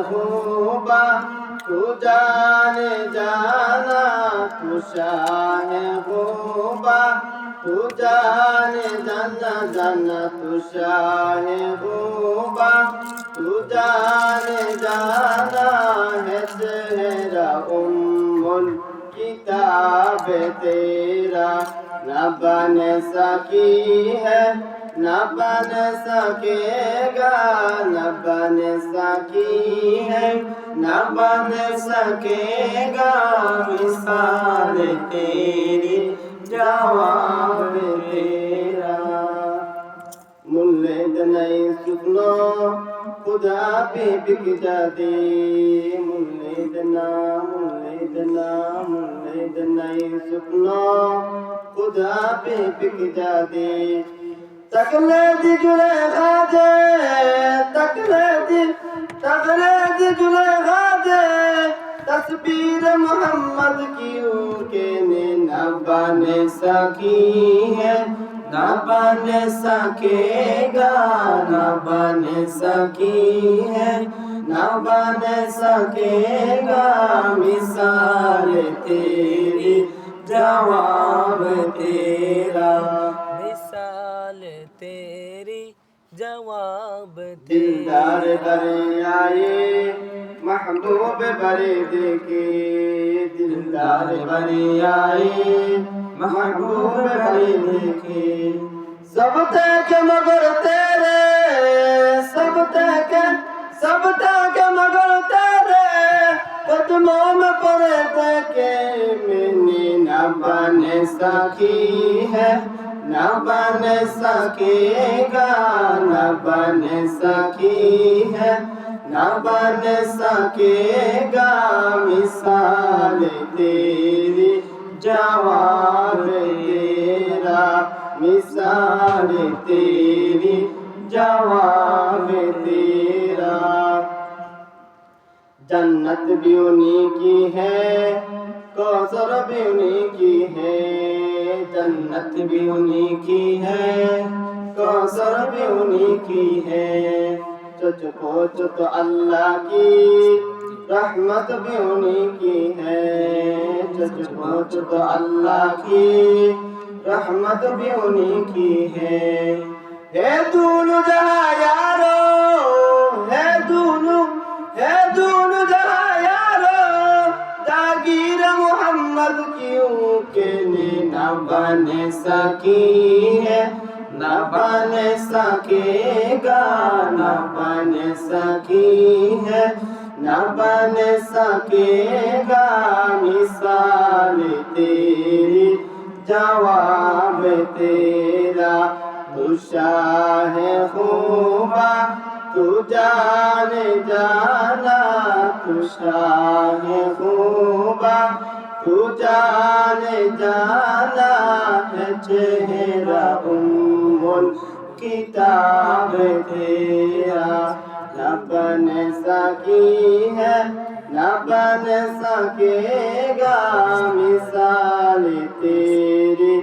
خوبا تو جانے جانا تو شاہ خوبا تو جانے جانا جانا تو شاہ خوبا تو جانے جانا ہے چہرہ کتاب تیرا نہ بن سکی ہے نہ بن سکے گا نہ بن سکی ہے نہ بن سکے گا مثال تیری جواب تیرا ملد نہیں سکنو خدا پہ بک جاتے ملد نہیں سکنو خدا پہ بک جاتے تقلید جلے خاجے تقلید جلے خاجے تصویر محمد کی کے نے نہ بن سکی ہے نہ بن سکے گا نہ بن سکی ہے نہ بن سکے گا مثال تیری جواب تیرا مثال تیری جواب دلدار بڑے آئے محبوب بڑے دیکھے دلدار بڑے آئے محبوب بڑے دیکھے سب تک مگر تیرے سب تک مگر تیرے قدموں میں پڑے تھے میں نے نہ بن سکی ہے نہ بن سکے گا نہ بن سکی ہے نہ بن سکے گا مثال تیری جواب تیرا مثال تیری جواب تیرا جنت بھی انہی کی ہے کوثر بھی انہی کی ہے جنت بھی انہی کی ہے کوثر بھی انہی کی ہے چچ پوچھ تو اللہ کی رحمت بھی انہی کی ہے چچ پوچھ تو اللہ کی رحمت بھی انہی کی ہے دونوں جہاں یارو ہے دونوں جہاں یارو جاگیر محمد کیوں کہ نہ بن سکی ہے نہ بن سکے گا نہ بن سکی ہے نہ بن سکے گا مثال تیری جواب تیرا تو شاہ خوبا تو جانے جانا تو شاہ خوبا تو جانے جانا ہے چہرہ کتاب تیرا نہ بن سکی ہے نہ بن سکے گا مثال تیری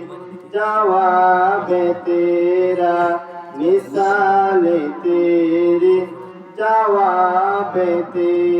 جواب تیرا مثال تیری جواب تیرا